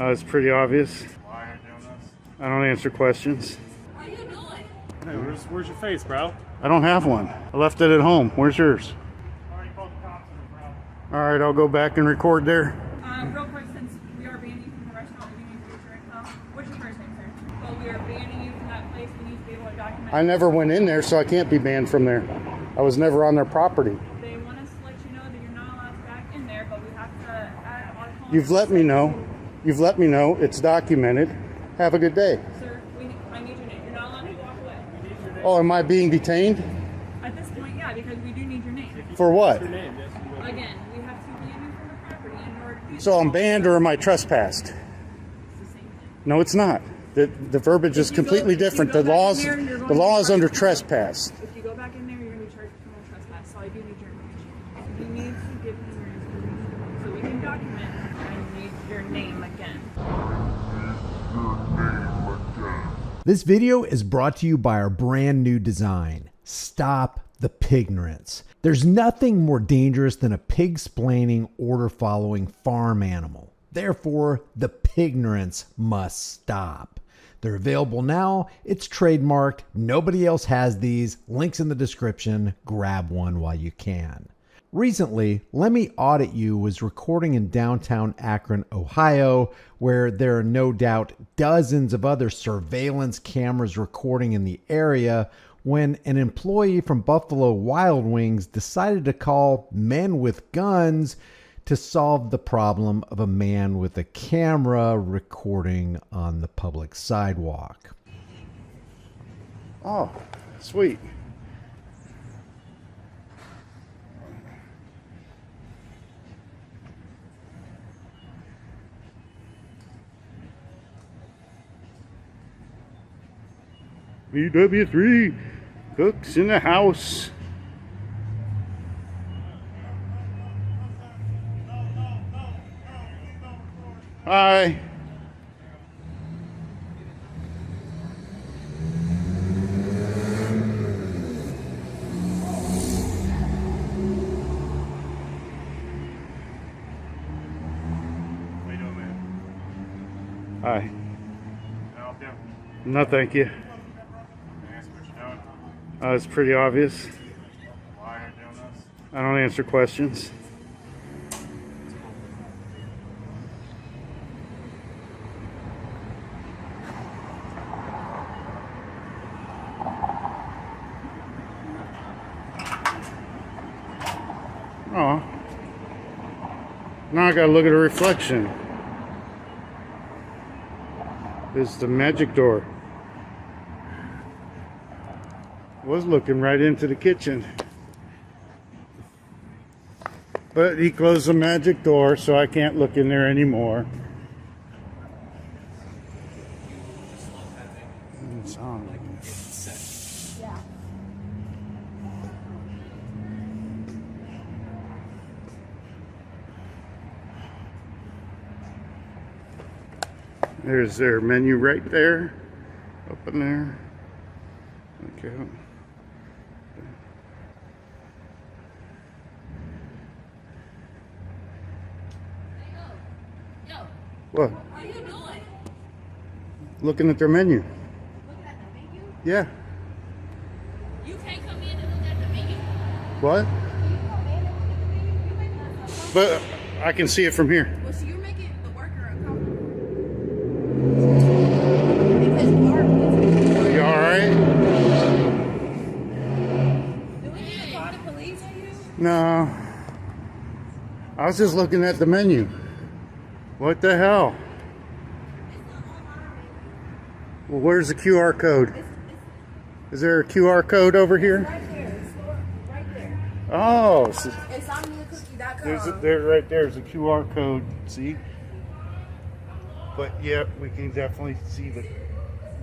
It's pretty obvious. Why are you doing this? I don't answer questions. What are you doing? Hey, where's your face, bro? I don't have one. I left it at home. Where's yours? Already called the cops on it, bro. All right, I'll go back and record there. Real quick, since we are banning you from the restaurant, we need to get your info. What's your first name, sir? Well, we are banning you from that place. We need to be able to document. I never went in there, so I can't be banned from there. I was never on their property. They want us to let you know that you're not allowed to back in there, but we have to add our policy. You've let me know. You've let me know. It's documented. Have a good day. Sir, I need your name. You're not allowed to walk away. Oh, am I being detained? At this point, yeah, because we do need your name. For what? Again, we have to ban you from the property in order to do So I'm banned or am I trespassed? It's the same thing. No, it's not. The verbiage is completely different. The law is under trespass. If you go back in there, you're going to be charged with criminal trespass. So I do need your information. You need to give me your information so we can document. I need your name again. This video is brought to you by our brand new design. Stop the pignorance. There's nothing more dangerous than a pig-splaining, order-following farm animal. Therefore, the pignorance must stop. They're available now. It's trademarked. Nobody else has these. Links in the description. Grab one while you can. Recently, Let Me Audit You was recording in downtown Akron, Ohio, where there are no doubt dozens of other surveillance cameras recording in the area when an employee from Buffalo Wild Wings decided to call men with guns to solve the problem of a man with a camera recording on the public sidewalk. Oh, sweet. BW3 cooks in the house. Hi. What are you doing, man? Hi. Can I help you? No, thank you. Can I ask what you're doing? It's pretty obvious. Why are you doing this? I don't answer questions. Oh. Now I gotta look at a reflection. This is the magic door. Was looking right into the kitchen. But he closed the magic door, so I can't look in there anymore. It's on. There's their menu right there, up in there. Okay. What? What are you doing? Looking at their menu. Looking at the menu? Yeah. You can't come in and look at the menu. What? But I can see it from here. Well, so you're making the worker uncomfortable. Because You alright? do we need to call the police on you? No. I was just looking at the menu. What the hell? Well, where's the QR code? Is there a QR code over here? Right there. It's right there. Oh, so It's on there's right there's a QR code. See? But yeah, we can definitely see the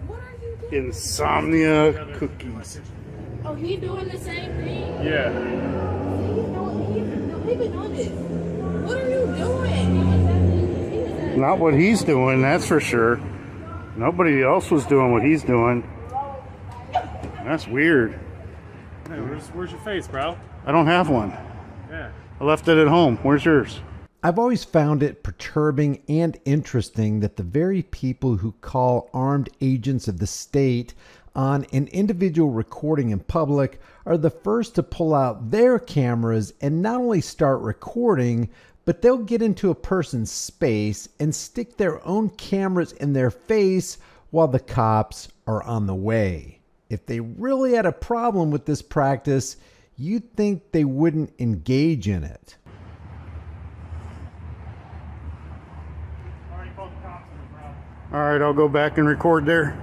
What are you doing? insomnia cookies. Oh, he doing the same thing? Yeah. He been doing this. What are you doing? Not what he's doing, that's for sure. Nobody else was doing what he's doing. That's weird. Hey, where's your face, bro? I don't have one. Yeah. I left it at home. Where's yours? I've always found it perturbing and interesting that the very people who call armed agents of the state on an individual recording in public are the first to pull out their cameras and not only start recording, but they'll get into a person's space and stick their own cameras in their face while the cops are on the way. If they really had a problem with this practice, you'd think they wouldn't engage in it. All right, I'll go back and record there.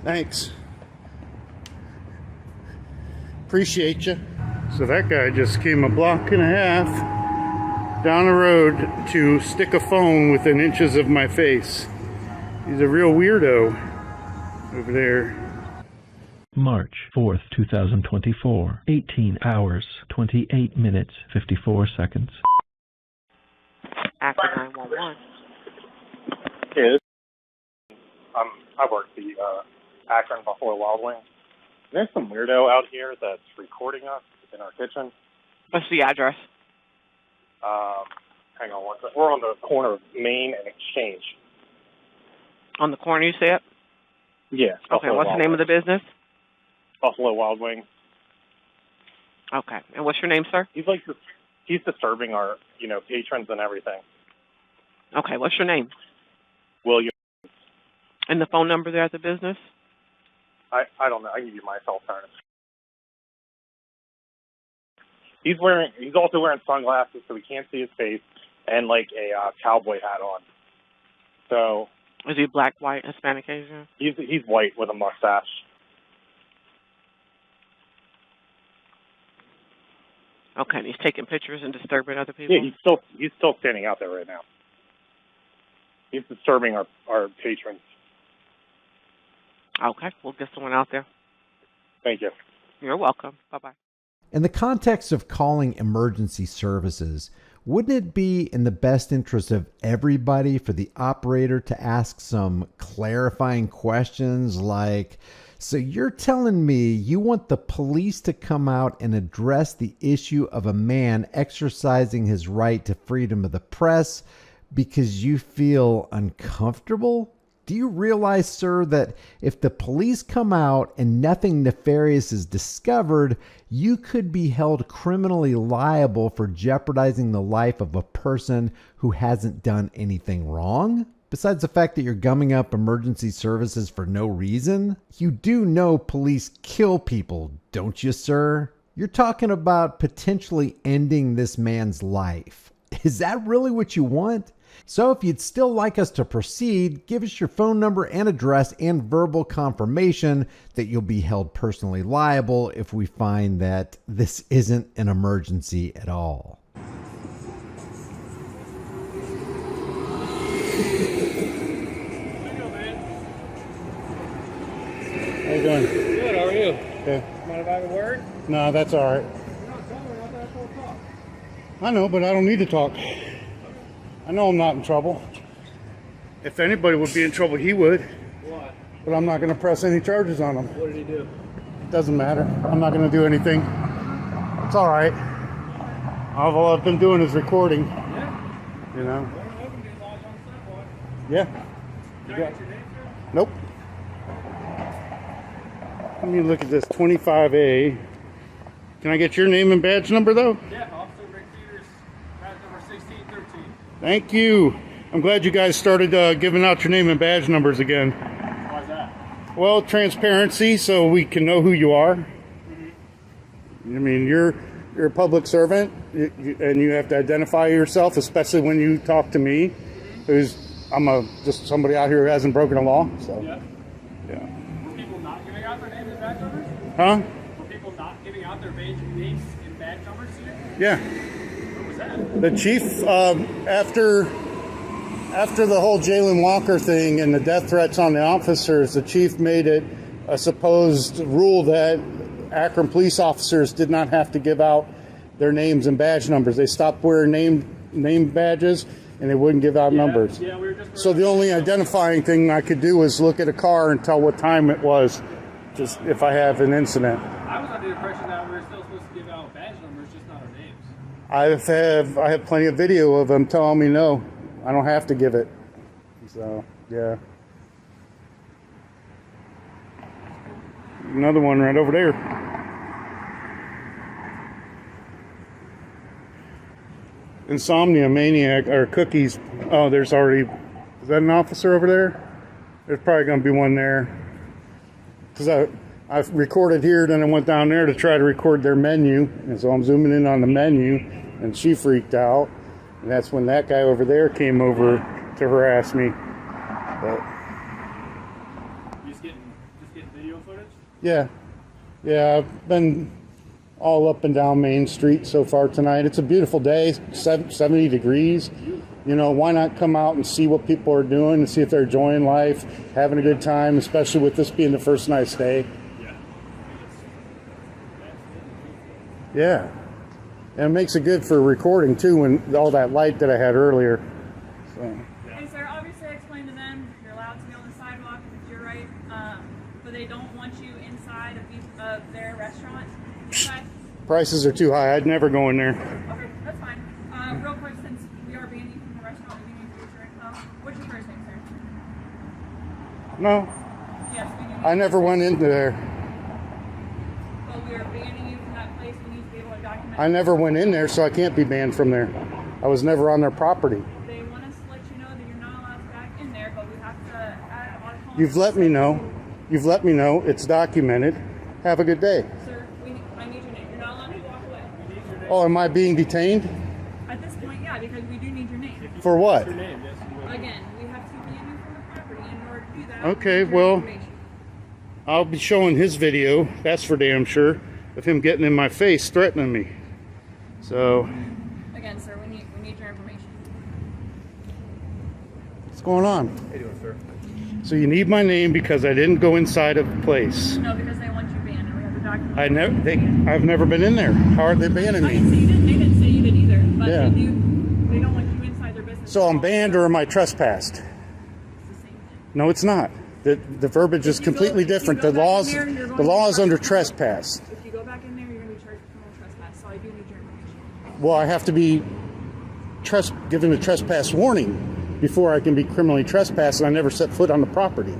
Thanks. Appreciate you. So that guy just came a block and a half down the road to stick a phone within inches of my face. He's a real weirdo over there. March 4th, 2024, 18 hours, 28 minutes, 54 seconds. Actor 911. Yeah, I work the Akron Buffalo Wild Wings. There's some weirdo out here that's recording us in our kitchen. What's the address? Hang on one second. We're on the corner of Main and Exchange. On the corner, you say it? Yeah. Okay, what's the name of the business? Buffalo Wild Wings. Okay, and what's your name, sir? He's disturbing our, patrons and everything. Okay, what's your name? William. And the phone number there at the business? I don't know. I can give you my cell phone. He's also wearing sunglasses so we can't see his face and like a cowboy hat on. So. Is he black, white, Hispanic, Asian? He's white with a mustache. Okay, and he's taking pictures and disturbing other people? Yeah, he's still standing out there right now. He's disturbing our patrons. Okay, we'll get someone out there. Thank you. You're welcome. Bye-bye. In the context of calling emergency services, wouldn't it be in the best interest of everybody for the operator to ask some clarifying questions like, so you're telling me you want the police to come out and address the issue of a man exercising his right to freedom of the press because you feel uncomfortable? Do you realize, sir, that if the police come out and nothing nefarious is discovered, you could be held criminally liable for jeopardizing the life of a person who hasn't done anything wrong? Besides the fact that you're gumming up emergency services for no reason, you do know police kill people, don't you, sir? You're talking about potentially ending this man's life. Is that really what you want? So if you'd still like us to proceed, give us your phone number and address and verbal confirmation that you'll be held personally liable if we find that this isn't an emergency at all. How you doing? Good, how are you? Okay. Mind if I have a word? No, that's all right. You're not telling me, I thought I told talk. I know, but I don't need to talk. I know I'm not in trouble. If anybody would be in trouble, he would. What? But I'm not going to press any charges on him. What did he do? Doesn't matter. I'm not going to do anything. It's all right. All I've been doing is recording. Yeah? You know? Well, I hope you lodge on Snail. Yeah. Can I get your name, sir? Nope. Let me look at this 25A. Can I get your name and badge number though? Yeah, Officer Rick Peters, badge number 1613. Thank you. I'm glad you guys started giving out your name and badge numbers again. Why is that? Well, transparency, so we can know who you are. I mean, you're a public servant, and you have to identify yourself, especially when you talk to me, I'm just somebody out here who hasn't broken a law. So, Yeah. yeah. Were people not giving out their names and badge numbers? Huh? Were people not giving out their names and badge numbers to you? Yeah. What was that? The chief, after the whole Jalen Walker thing and the death threats on the officers, the chief made it a supposed rule that Akron police officers did not have to give out their names and badge numbers. They stopped wearing name badges and they wouldn't give out numbers. Yeah, we were just... So the only identifying thing I could do was look at a car and tell what time it was, just if I have an incident. I was under the impression that we were still supposed to give out badge I have plenty of video of him telling me no. I don't have to give it. So, yeah. Another one right over there. Insomnia maniac or cookies. Oh, there's already. Is that an officer over there? There's probably going to be one there. Because I recorded here, then I went down there to try to record their menu, and so I'm zooming in on the menu, and she freaked out, and that's when that guy over there came over to harass me. But Just getting video footage? yeah, I've been all up and down Main Street so far tonight. It's a beautiful day, 70 degrees. You know, why not come out and see what people are doing and see if they're enjoying life, having a good time, especially with this being the first night stay. Yeah. And it makes it good for recording too, when all that light that I had earlier. So. Hey, sir, obviously I explained to them you're allowed to be on the sidewalk if it's your right, but they don't want you inside of their restaurant. Okay? Prices are too high. I'd never go in there. Okay, that's fine. Real quick, since we are banning you from the restaurant, we do need to get your info. What's your first name, sir? No, Yes, we do. I never went into there. Well, we are banning you from that place. We need to be able to document. I never went in there, so I can't be banned from there. I was never on their property. They want us to let you know that you're not allowed to back in there, but we have to add a lot of. You've let me know. You've let me know. It's documented. Have a good day. Sir, I need your name. You're not allowed to walk away. Oh, am I being detained? At this point, yeah, because we do need your name. For what? Again, we have to ban you from the property. In order to do that, Okay, we need your well, information. I'll be showing his video, that's for damn sure, of him getting in my face, threatening me. So, Again, sir, we need your information. what's going on? How you doing, sir? So you need my name because I didn't go inside of the place. No, because they want you banned, and we have to document. I've never been in there. How are they banning I didn't me? say you didn't. They didn't say you did either. But Yeah. they don't want you inside their business. So I'm banned or am I trespassed? It's the same thing. No, it's not. The verbiage is If you go- completely if you different. go The back in laws, there, you're going the to be law is charged under with criminal trespass. If you go back in there, you're going to be charged with criminal trespass. So I do need your information. Well, I have to be given a trespass warning before I can be criminally trespassed, and I never set foot on the property. You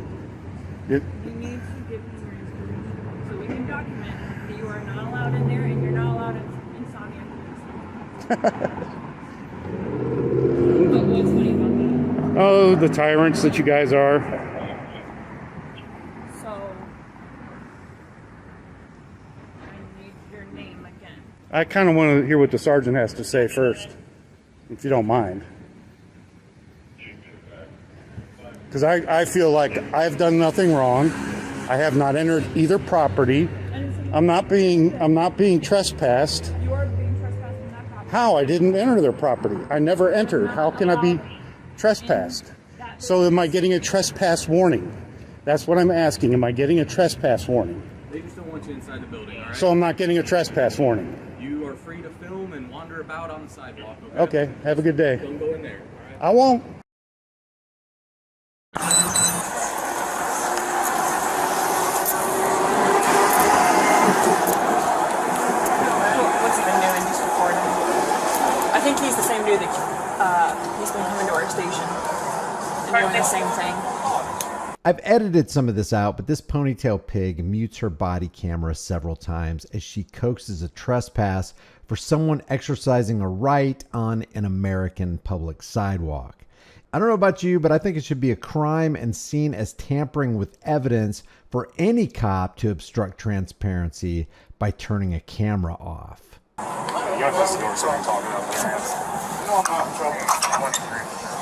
need to give me your information so we can document that you are not allowed in there and you're not allowed insomnia. But what's funny about that? Oh, the tyrants that you guys are. So I need your name again. I kind of want to hear what the sergeant has to say first, if you don't mind. Because I feel like I've done nothing wrong. I have not entered either property. I'm not being trespassed. You are being trespassed in that property. How? I didn't enter their property. I never entered. How can I be trespassed? So am I getting a trespass warning? That's what I'm asking. Am I getting a trespass warning? They just don't want you inside the building, all right? So I'm not getting a trespass warning. You are free to film and wander about on the sidewalk, okay? Okay. Have a good day. Don't go in there, all right? I won't. What's he been doing? Just recording. I think he's the same dude that he's been coming to our station and doing the same thing. I've edited some of this out, but this Ponytail pig mutes her body camera several times as she coaxes a trespass for someone exercising a right on an American public sidewalk. I don't know about you, but I think it should be a crime and seen as tampering with evidence for any cop to obstruct transparency by turning a camera off. You have to store something talking about this. No, I'm not in trouble.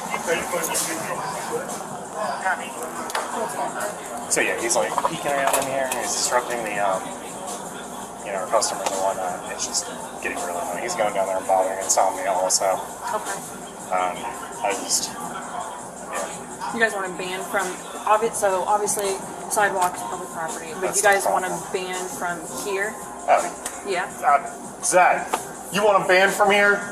So yeah, he's like peeking around in here. He's disrupting the, our customers and whatnot. It's just getting really annoying. He's going down there and bothering Insomnia also. Okay. You guys want to ban from, so obviously sidewalks, public property, but That's you guys the want to problem. ban from here? Yeah. Zach, you want him banned from here?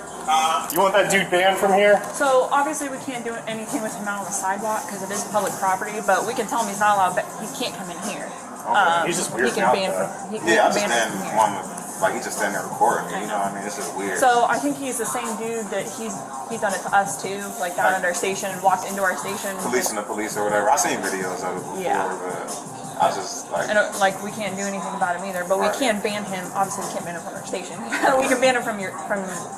You want that dude banned from here? So obviously we can't do anything with him out on the sidewalk because it is public property, but we can tell him he's not allowed, but he can't come in here. He's just weirding he can out, ban though. from, he can ban from here. Like he's just standing there recording me, you know what I mean? It's just weird. So I think he's the same dude that he's done it to us too, like down at our station and walked into our station. Policing the police or whatever. I've seen videos of it before, Yeah. but I was just like... And like we can't do anything about him either, but we can ban him. Obviously, we can't ban him from our station. We can ban him from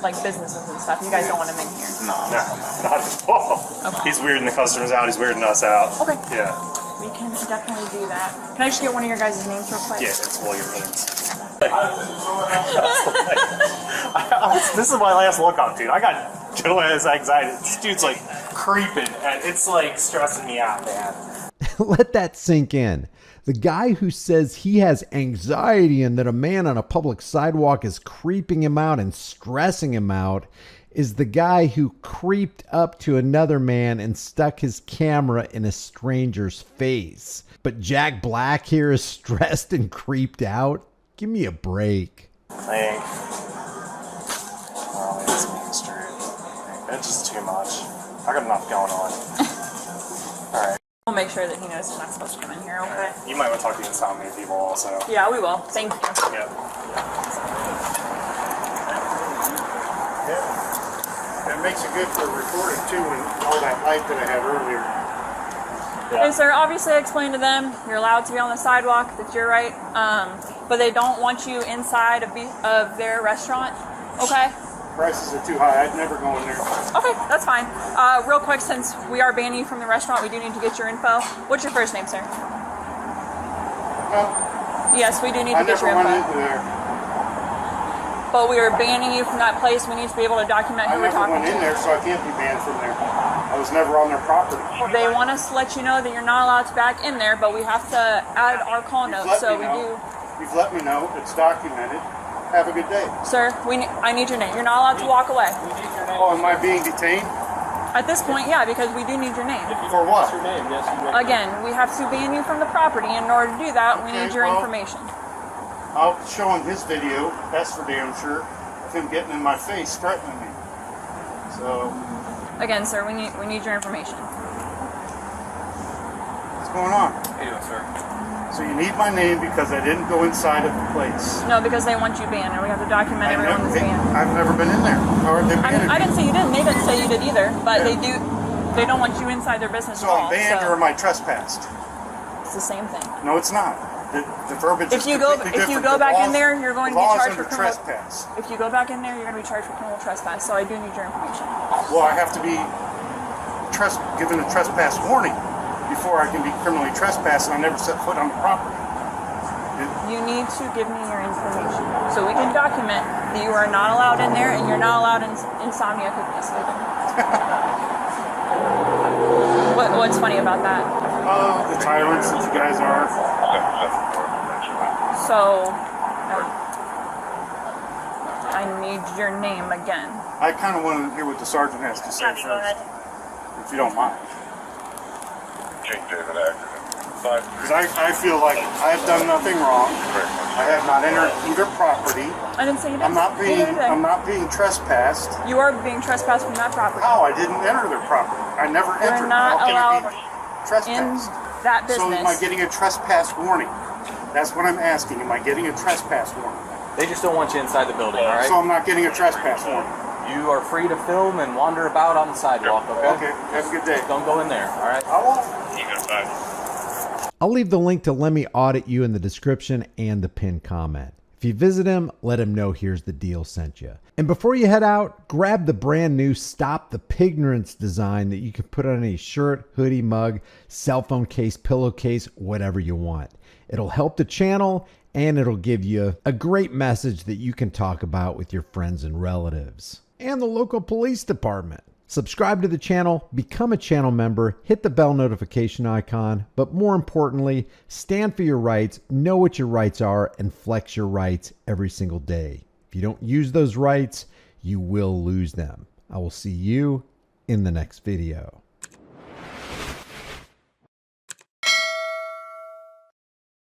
like businesses and stuff. You guys don't want him in here. No. Not at all. Okay. He's weirding the customers out. He's weirding us out. Okay. Yeah. We can definitely do that. Can I just get one of your guys' names real quick? Yeah, it's Williams. This is my last look up, dude. I got Joanne's anxiety. This dude's like creeping, and it's like stressing me out, man. Let that sink in. The guy who says he has anxiety and that a man on a public sidewalk is creeping him out and stressing him out is the guy who creeped up to another man and stuck his camera in a stranger's face. But Jack Black here is stressed and creeped out? Give me a break. Well, it's Main Street. It's just too much. I got enough going on. Alright. We'll make sure that he knows he's not supposed to come in here, okay? You might want to talk to the insomnia people also. Yeah, we will. Thank you. Yeah. It makes it good for recording too, and all that light that I had earlier. Okay, sir, obviously I explained to them you're allowed to be on the sidewalk, that's your right, but they don't want you inside of their restaurant, okay? Prices are too high. I'd never go in there. Okay, that's fine. Real quick, since we are banning you from the restaurant, we do need to get your info. What's your first name, sir? Yes, we do need to get your I never info. went into there. But we are banning you from that place. We need to be able to document who I we're never talking went in to. there, so I can't be banned from there. I was never on their property. They want us to let you know that you're not allowed to back in there, but we have to add our call notes, so we do. You've let me know. It's documented. Have a good day. Sir, I need your name. You're not allowed to walk away. Oh, am I being detained? At this point, yeah, because we do need your name. For what? Again, we have to ban you from the property. In order to do that, we need your information. I'll show him his video. That's for damn sure. Of him getting in my face, threatening me. So. Again, sir, we need your information. What's going on? How you doing, sir? So you need my name because I didn't go inside of the place. No, because they want you banned, and we have to document everyone that's banned. I've never been in there. Or they I didn't say you didn't. They didn't say you did either. But they do. They don't want you inside their business So at all. I'm banned or am I trespassed? It's the same thing. No, it's not. The verbiage If is you go completely different. back in there, you're going to be charged for criminal trespass. If you go back in there, you're going to be charged for criminal trespass. So I do need your information. Well, I have to be given a trespass warning before I can be criminally trespassed, and I never set foot on the property. You need to give me your information so we can document that you are not allowed in there and you're not allowed insomnia cookies. What's funny about that? The tyrants that you guys are. So, I need your name again. I kind of want to hear what the sergeant has to say first, if you don't mind. Because I feel like I have done nothing wrong. I have not entered either property. I didn't say you did. I'm not being trespassed. You are being trespassed from that property. How? I didn't enter their property. I never entered. You're not How can allowed I be trespassed? in that business. So am I getting a trespass warning? That's what I'm asking. Am I getting a trespass warning? They just don't want you inside the building, all right? So I'm not getting a trespass warning. You are free to film and wander about on the sidewalk, okay? Okay. Have a good day. Don't go in there, all right? I won't. I'll leave the link to Let Me Audit You in the description and the pinned comment. If you visit him, let him know Here's the Deal sent you. And before you head out, grab the brand new Stop the Pignorance design that you can put on any shirt, hoodie, mug, cell phone case, pillowcase, whatever you want. It'll help the channel and it'll give you a great message that you can talk about with your friends and relatives and the local police department. Subscribe to the channel, become a channel member, hit the bell notification icon, but more importantly, stand for your rights, know what your rights are, and flex your rights every single day. If you don't use those rights, you will lose them. I will see you in the next video.